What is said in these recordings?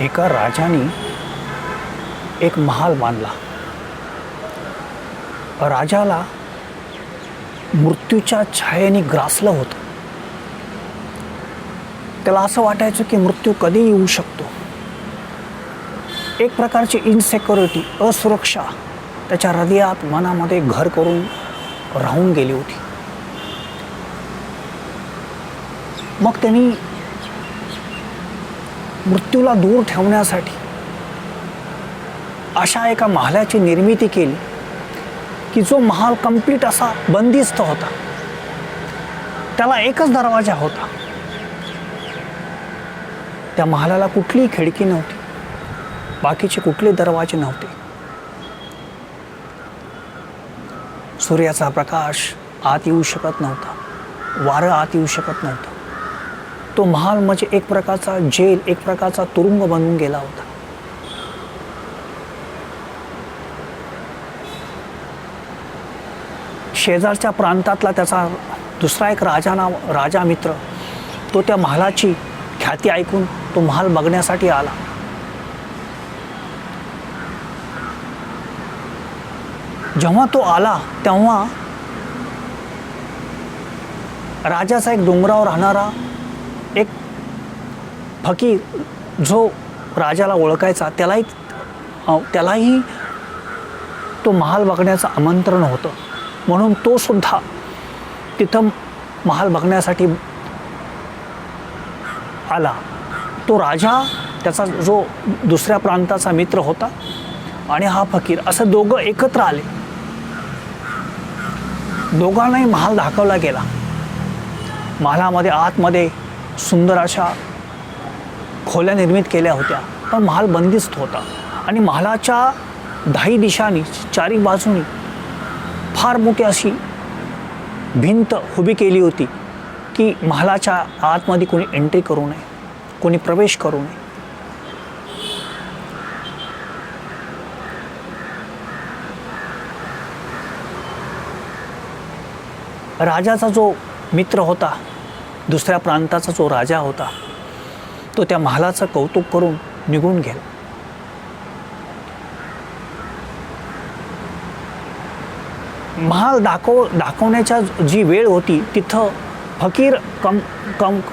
एका राजाने एक महाल बांधला. राजाला मृत्यूच्या छायेने ग्रासलं होतं. त्याला असं वाटायचं की मृत्यू कधी येऊ शकतो. एक प्रकारची इनसेक्युरिटी, असुरक्षा त्याच्या हृदयात मनामध्ये घर करून राहून गेली होती. मग त्यांनी मृत्यूला दूर ठेवण्यासाठी अशा एका महालाची निर्मिती केली की जो महाल कंप्लीट असा बंदिस्त होता. त्याला एकच दरवाजा होता. त्या महालाला कुठलीही खिडकी नव्हती, बाकीचे कुठले दरवाजे नव्हते. सूर्याचा प्रकाश आत येऊ शकत नव्हता, वारं आत येऊ शकत नव्हतं. तो महाल म्हणजे एक प्रकारचा जेल, एक प्रकारचा तुरुंग बनून गेला होता. शेजारच्या प्रांतातला त्याचा दुसरा एक राजा मित्र, तो त्या महालाची ख्याती ऐकून तो महाल बघण्यासाठी आला. जेव्हा तो आला तेव्हा राजाचा एक डोंगरावर राहणारा एक फकीर जो राजाला ओळखायचा, त्यालाही तो महाल बघण्याचं आमंत्रण होतं. म्हणून तो सुद्धा तिथं महाल बघण्यासाठी आला. तो राजा, त्याचा जो दुसऱ्या प्रांताचा मित्र होता आणि हा फकीर, असं दोघं एकत्र आले. दोघांनाही महाल दाखवला गेला. महालामध्ये आतमध्ये सुंदर अशा खोल्या निर्मित केल्या होत्या, पण महाल बंदिस्त होता. आणि महालाच्या दाही दिशांनी, चारी बाजूनी फार मोठी अशी भिंत उभी केली होती की महालाच्या आतमध्ये कोणी एंट्री करू नये, कोणी प्रवेश करू नये. राजाचा जो मित्र होता, दुसऱ्या प्रांताचा जो राजा होता, तो त्या महालाचं कौतुक करून निघून गेला. महाल दाखवण्याच्या जी वेळ होती तिथं फकीर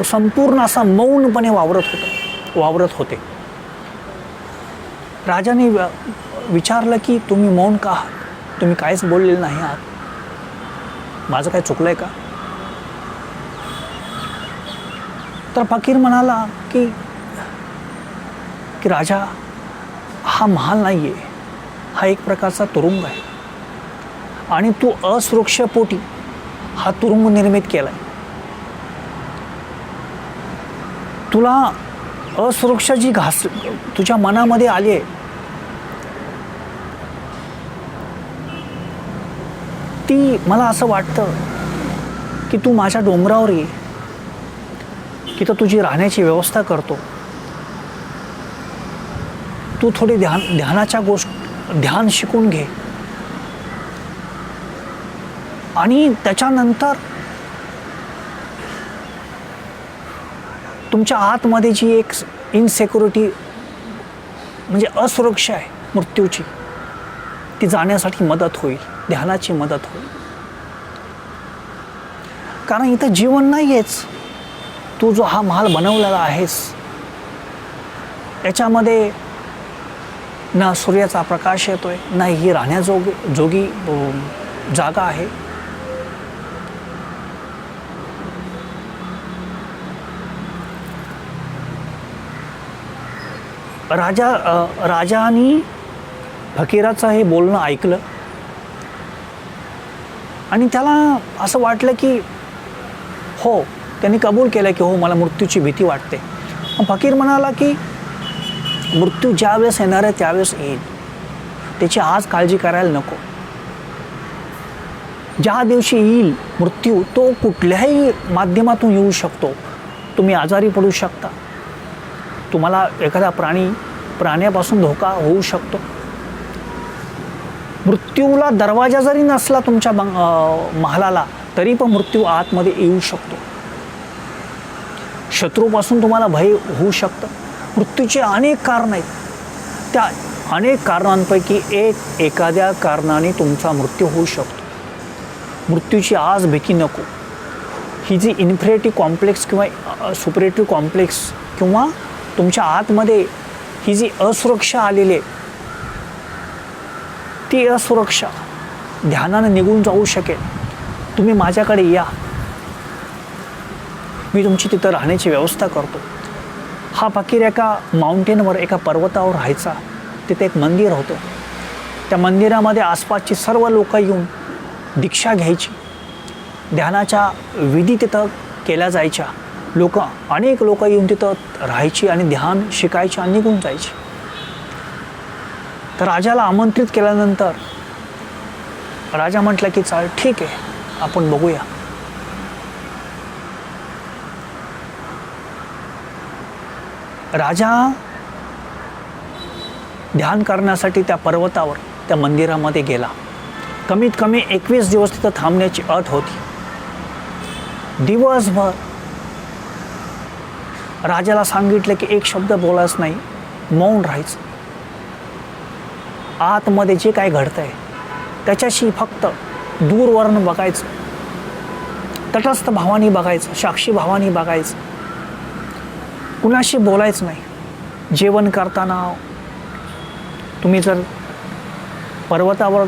संपूर्ण असा मौनपणे वावरत होते. राजाने विचारलं की तुम्ही मौन का आहात? तुम्ही काहीच बोललेलं नाही आहात. माझं काय चुकलंय का? तर फकीर म्हणाला की राजा, हा महाल नाही आहे, हा एक प्रकारचा तुरुंग आहे. आणि तू असुरक्षेपोटी हा तुरुंग निर्मित केलाय. तुला असुरक्षा जी तुझ्या मनामध्ये आली आहे, ती मला असं वाटतं की तू माझ्या डोंगरावर ये, तिथं तुझी राहण्याची व्यवस्था करतो. तू थोडी ध्यानाच्या ध्यान शिकून घे. आणि त्याच्यानंतर तुमच्या आतमध्ये जी एक इनसेक्युरिटी म्हणजे असुरक्षा आहे मृत्यूची, ती जाण्यासाठी मदत होईल, ध्यानाची मदत होईल. कारण इथं जीवन नाही आहेच. तू जो हा महाल बनवलेला आहेस त्याच्यामध्ये ना सूर्याचा प्रकाश येतोय, ना ही राहण्याजोगी जागा आहे. राजानी फकीराचं हे बोलणं ऐकलं आणि त्याला असं वाटलं की हो, त्यांनी कबूल केलं की हो, मला मृत्यूची भीती वाटते. फकीर म्हणाला की मृत्यू ज्या वेळेस येणार आहे त्यावेळेस येईल, त्याची आज काळजी करायला नको. ज्या दिवशी येईल मृत्यू, तो कुठल्याही माध्यमातून येऊ शकतो. तुम्ही आजारी पडू शकता, तुम्हाला एखादा प्राण्यापासून धोका होऊ शकतो. मृत्यूला दरवाजा जरी नसला तुमच्या महालाला, तरी पण मृत्यू आतमध्ये येऊ शकतो. शत्रूपासून तुम्हाला भय होऊ शकतं, मृत्यूचे अनेक कारण आहेत. त्या अनेक कारणांपैकी एखाद्या कारणाने तुमचा मृत्यू होऊ शकतो. मृत्यूची आज भीती नको. ही जी इन्फेरिटी कॉम्प्लेक्स किंवा सुपरेटिव्ह कॉम्प्लेक्स किंवा तुमच्या आतमध्ये ही जी असुरक्षा आलेली आहे, ती असुरक्षा ध्यानानं निघून जाऊ शकेल. तुम्ही माझ्याकडे या, मी तुमची तिथं राहण्याची व्यवस्था करतो. हा फकीर एका माउंटेनवर, एका पर्वतावर राहायचा. तिथे एक मंदिर होतं. त्या मंदिरामध्ये आसपासची सर्व लोक येऊन दीक्षा घ्यायची. ध्यानाच्या विधी तिथं केल्या जायच्या. अनेक लोक येऊन तिथं राहायची आणि ध्यान शिकायची आणि निघून जायची. तर राजाला आमंत्रित केल्यानंतर राजा म्हटलं की चाल, ठीक आहे, आपण बघूया. राजा ध्यान करण्यासाठी त्या पर्वतावर, त्या मंदिरामध्ये गेला. कमीत कमी 21 दिवस तिथं थांबण्याची अट होती. दिवसभर राजाला सांगितलं की एक शब्द बोलायच नाही, मौन राहायचं. आतमध्ये जे काय घडतंय त्याच्याशी फक्त दूरवरनं बघायचं, तटस्थ भावानी बघायचं, साक्षी भावानी बघायचं, कुणाशी बोलायचं नाही. जेवण करताना तुम्ही जर पर्वतावर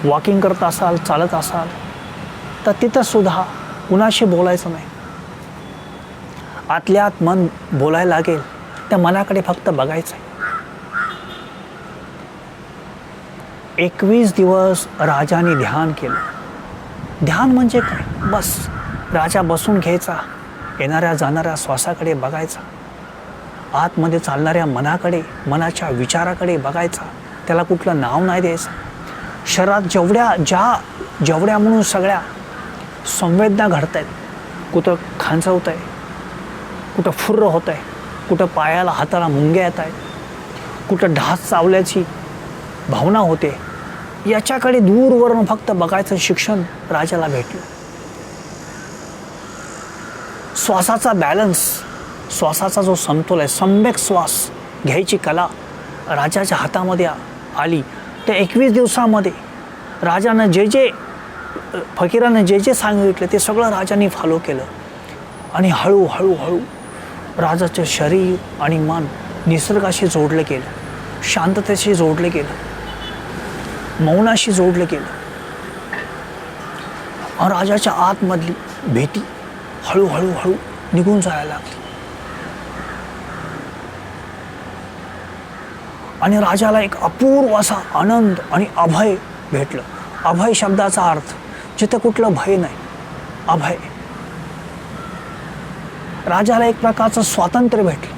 वॉकिंग करत असाल, चालत असाल, तर तिथंसुद्धा कुणाशी बोलायचं नाही. आतल्या आत मन बोलायला लागेल, त्या मनाकडे फक्त बघायचं आहे. 21 दिवस राजाने ध्यान केलं. ध्यान म्हणजे काय? बस राजा बसून घ्यायचा, येणाऱ्या जाणाऱ्या श्वासाकडे बघायचा, आतमध्ये चालणाऱ्या मनाकडे, मनाच्या विचाराकडे बघायचा. त्याला कुठलं नाव नाही द्यायचं. शरीरात जेवढ्या म्हणून सगळ्या संवेदना घडत आहेत, कुठं खांचवत आहे, कुठं फुर्र होत आहे, कुठं पायाला हाताला मुंग्या येत आहेत, कुठं ढास चावल्याची भावना होते, याच्याकडे दूरवरून फक्त बघायचं शिक्षण राजाला भेटलं. श्वासाचा बॅलन्स, श्वासाचा जो समतोल आहे, सम्यक श्वास घ्यायची कला राजाच्या हातामध्ये आली. त्या 21 दिवसामध्ये राजानं फकीरानं जे सांगितलं ते सगळं राजाने फॉलो केलं. आणि हळूहळू राजाचं शरीर आणि मन निसर्गाशी जोडलं गेलं, शांततेशी जोडलं गेलं, मौनाशी जोडलं गेलं. राजाच्या आतमधली भीती हळूहळू निघून जायला लागली. आणि राजाला एक अपूर्व असा आनंद आणि अभय भेटलं. अभय शब्दाचा अर्थ जिथे कुठलं भय नाही, अभय. राजाला एक प्रकारचं स्वातंत्र्य भेटलं.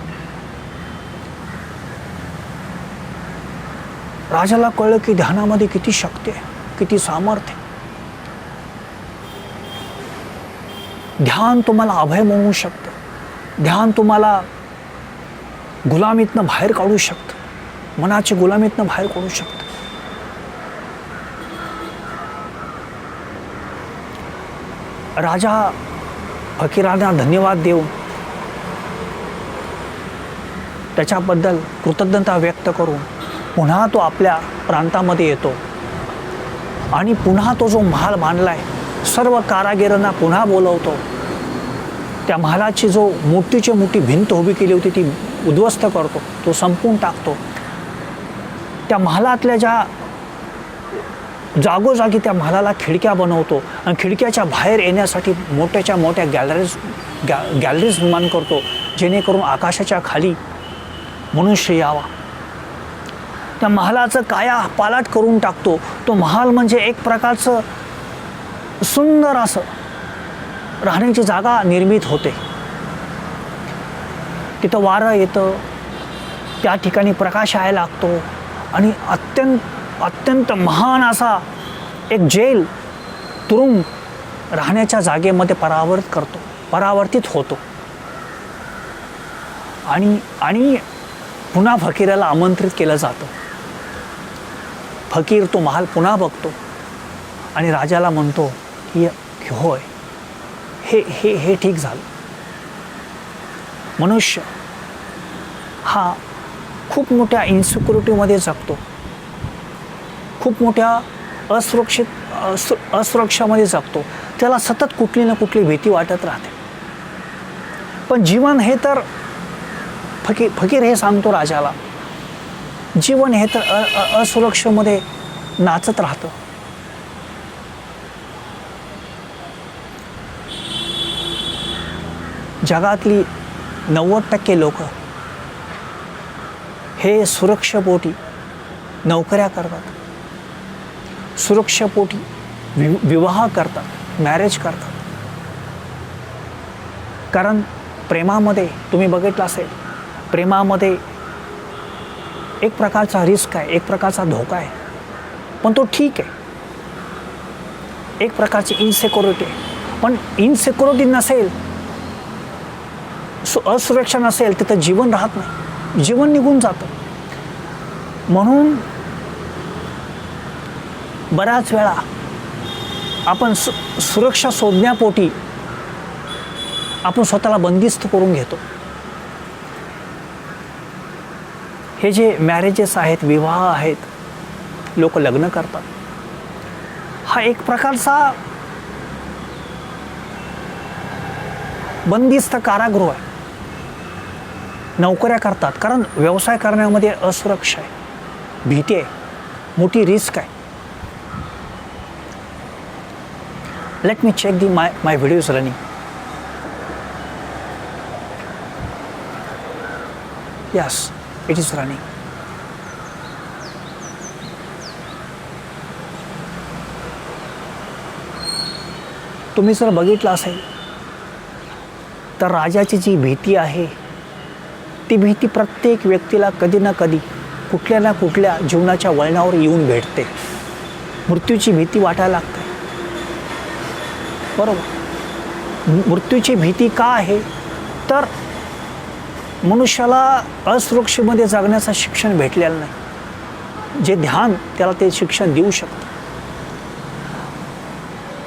राजाला कळलं की ध्यानामध्ये किती शक्ती आहे, किती सामर्थ्य. ध्यान तुम्हाला अभय म्हणू शकतं. ध्यान तुम्हाला गुलामीतनं बाहेर काढू शकतं, मनाची गुलामीतनं बाहेर काढू शकतं. राजा फकीरांना धन्यवाद देऊन त्याच्याबद्दल कृतज्ञता व्यक्त करून पुन्हा तो आपल्या प्रांतामध्ये येतो. आणि पुन्हा तो जो महाल बांधलाय, सर्व कारागिरांना पुन्हा बोलवतो. त्या महालाची जो मोठीची मोठी भिंत उभी केली होती ती उद्ध्वस्त करतो, तो संपवून टाकतो. त्या महालातल्या ज्या जागोजागी त्या महालाला खिडक्या बनवतो आणि खिडक्याच्या बाहेर येण्यासाठी मोठ्याच्या मोठ्या गॅलरीज निर्माण करतो, जेणेकरून आकाशाच्या खाली मनुष्य यावा. त्या महालाचं काया पालट करून टाकतो. तो महाल म्हणजे एक प्रकारचं सुंदर असं राहण्याची जागा निर्मित होते. तिथं वारं येतं, त्या ठिकाणी प्रकाश यायला लागतो आणि अत्यंत महान असा एक जेल, तुरुंग राहण्याच्या जागेमध्ये परावर्तित होतो. आणि पुन्हा फकीराला आमंत्रित केलं जातं. फकीर तो महाल पुन्हा बघतो आणि राजाला म्हणतो की होय, हे ठीक झालं. मनुष्य हा खूप मोठ्या इन्सिक्युरिटीमध्ये जगतो, खूप मोठ्या असुरक्षामध्ये जगतो. त्याला सतत कुठली ना कुठली भीती वाटत राहते. पण जीवन हे तर फकीर हे सांगतो राजाला, जीवन हे तर असुरक्षेमध्ये नाचत राहतं. जगातली 90% लोक हे सुरक्षेपोटी नोकऱ्या करतात, सुरक्षेपोटी विवाह करतात, मॅरेज करतात. कारण प्रेमामध्ये तुम्ही बघितलं असेल, प्रेमामध्ये एक प्रकारचा रिस्क आहे, एक प्रकारचा धोका आहे, पण तो ठीक आहे. एक प्रकारची इनसिक्युरिटी आहे, पण इनसिक्युरिटी नसेल, असुरक्षा नसेल तिथं जीवन राहत नाही, जीवन निघून जातं. म्हणून बऱ्याच वेळा आपण सुरक्षा शोधण्यापोटी आपण स्वतःला बंदिस्त करून घेतो. हे जे मॅरेजेस आहेत, विवाह आहेत, लोक लग्न करतात, हा एक प्रकारचा बंदिस्त कारागृह आहे. नोकऱ्या करतात कारण व्यवसाय करण्यामध्ये असुरक्षा आहे, भीती आहे, मोठी रिस्क आहे. Let me check my video is running. Yes, it is running. तुम्ही जर बघितलं असेल तर राजाची जी भीती आहे ती भीती प्रत्येक व्यक्तीला कधी ना कधी कुठल्या ना कुठल्या जीवनाच्या वळणावर येऊन भेटते. मृत्यूची भीती वाटायला लागते, बरोबर. मृत्यूची भीती का आहे तर मनुष्याला असुरक्षेमध्ये जगण्याचं शिक्षण भेटलेलं नाही. जे ध्यान त्याला ते शिक्षण देऊ शकतं.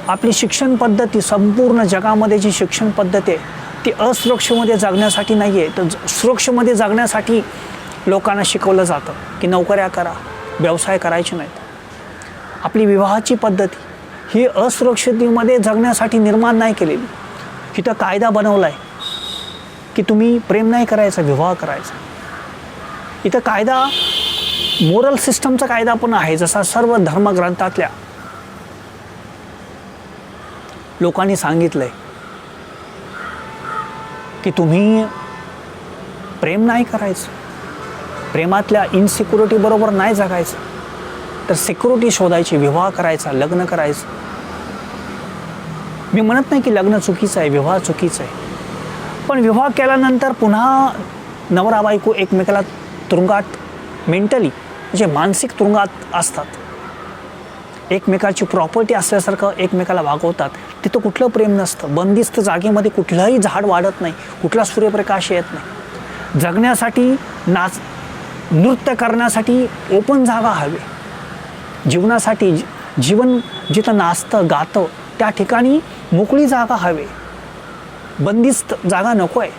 आपली शिक्षण पद्धती, संपूर्ण जगामध्ये जी शिक्षण पद्धती आहे ती असुरक्षेमध्ये जगण्यासाठी नाही आहे, तर सुरक्षेमध्ये जगण्यासाठी लोकांना शिकवलं जातं की नोकऱ्या करा, व्यवसाय करायचे नाहीत. आपली विवाहाची पद्धती ही असुरक्षिततेमध्ये जगण्यासाठी निर्माण नाही केलेली. इथं कायदा बनवला आहे की तुम्ही प्रेम नाही करायचं, विवाह करायचा. इथं कायदा मोरल सिस्टमचा कायदा पण आहे, जसा सर्व धर्मग्रंथातल्या लोकांनी सांगितलं आहे की तुम्ही प्रेम नाही करायचं, प्रेमातल्या इनसिक्युरिटी बरोबर नाही जगायचं, तर सिक्युरिटी शोधायची, विवाह करायचा, लग्न करायचं. मी म्हणत नाही की लग्न चुकीचं आहे, विवाह चुकीचं आहे, पण विवाह केल्यानंतर पुन्हा नवरा बायको एकमेकाला तुरुंगात मेंटली म्हणजे मानसिक तुरुंगात असतात, एकमेकाची प्रॉपर्टी असल्यासारखं एकमेकाला वागवतात. तिथं कुठलं प्रेम नसतं. बंदिस्त जागेमध्ये कुठलंही झाड वाढत नाही, कुठला सूर्यप्रकाश येत नाही. जगण्यासाठी नृत्य करण्यासाठी ओपन जागा हवी. जीवनासाठी जीवन जिथं नाचतं गातं त्या ठिकाणी मोकळी जागा हवी, बंदिस्त जागा नको आहे.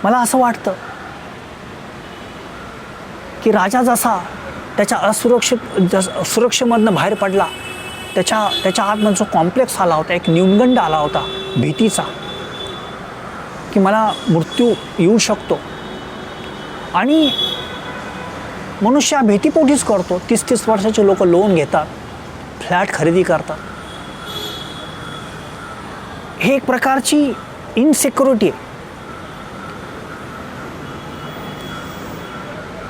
मला असं वाटतं की राजा जसा त्याच्या सुरक्षेमधनं बाहेर पडला, त्याच्या आतमध्ये जो कॉम्प्लेक्स आला होता, एक न्यूनगंड आला होता भीतीचा की मला मृत्यू येऊ शकतो, आणि मनुष्य भीतीपोटीच करतो. 30-30 वर्षाचे लोक लोन घेतात, फ्लॅट खरेदी करतात. हे एक प्रकारची इनसिक्युरिटी आहे.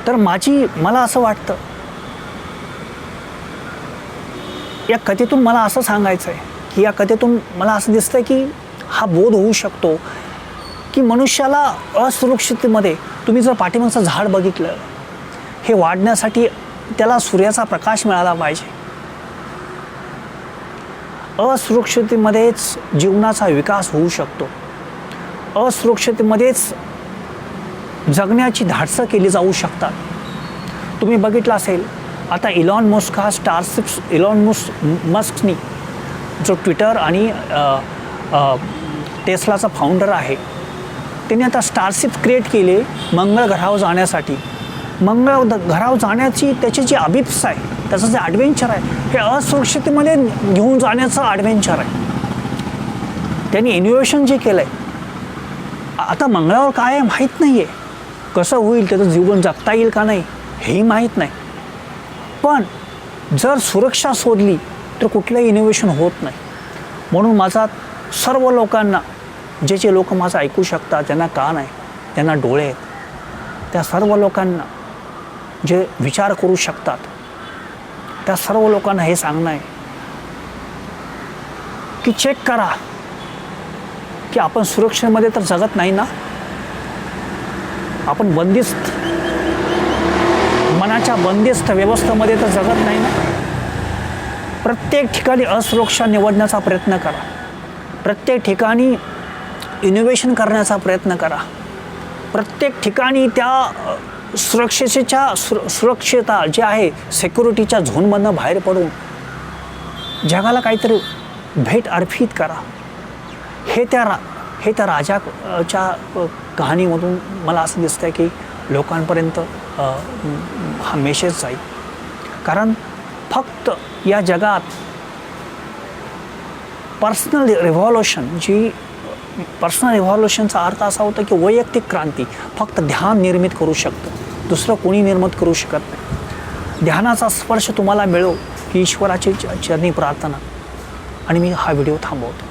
तर मला असं वाटतं, या कथेतून मला असं सांगायचं आहे की या कथेतून मला असं दिसतं की हा बोध होऊ शकतो की मनुष्याला असुरक्षिततेमध्ये, तुम्ही जर पाठीमागचं झाड बघितलं, हे वाढण्यासाठी त्याला सूर्याचा प्रकाश मिळाला पाहिजे. असुरक्षिततेमध्येच जीवनाचा विकास होऊ शकतो. असुरक्षिततेमध्येच जगण्याची धाडसं केली जाऊ शकतात. तुम्ही बघितलं असेल आता इलॉन मस्क हा स्टारशिप्स, मस्कनी जो ट्विटर आणि टेस्लाचा फाउंडर आहे, त्यांनी आता स्टारशिप क्रिएट केले मंगळ ग्रहावर जाण्यासाठी. मंगळ ग्रहावर जाण्याची त्याची जी अभिप्सा आहे, त्याचं जे ॲडव्हेंचर आहे, हे असुरक्षिततेमध्ये घेऊन जाण्याचं ॲडव्हेंचर आहे. त्यांनी इनोव्हेशन जे केलं आहे, आता मंगळावर काय आहे माहीत नाही आहे, कसं होईल, त्याचं जीवन जगता येईल का नाही हेही माहीत नाही. पण जर सुरक्षा शोधली तर कुठलंही इनोव्हेशन होत नाही. म्हणून माझा सर्व लोकांना, जे लोक माझं ऐकू शकतात, ज्यांना कान आहे, ज्यांना डोळे आहेत, त्या सर्व लोकांना, जे विचार करू शकतात, त्या सर्व लोकांना हे सांगणं आहे की चेक करा की आपण सुरक्षेमध्ये तर जगत नाही ना. आपण बंदिस्त, मनाच्या बंदिस्त व्यवस्थेमध्ये तर जगत नाही ना. प्रत्येक ठिकाणी असुरक्षा निवडण्याचा प्रयत्न करा. प्रत्येक ठिकाणी इनोव्हेशन करण्याचा प्रयत्न करा. प्रत्येक ठिकाणी त्या सुरक्षता जे आहे, सिक्युरिटीच्या झोनमधनं बाहेर पडून जगाला काहीतरी भेट अर्पित करा. हे त्या राजाच्या कहाणीमधून मला असं दिसतं की लोकांपर्यंत हा मेसेज जाईल. कारण फक्त या जगात पर्सनल रिव्हॉल्युशनचा अर्थ असा होता की वैयक्तिक क्रांती फक्त ध्यान निर्मित करू शकतं, दुसरं कोणी निर्मित करू शकत नाही. ध्यानाचा स्पर्श तुम्हाला मिळो ही ईश्वराची चरणी प्रार्थना. आणि मी हा व्हिडिओ थांबवतो.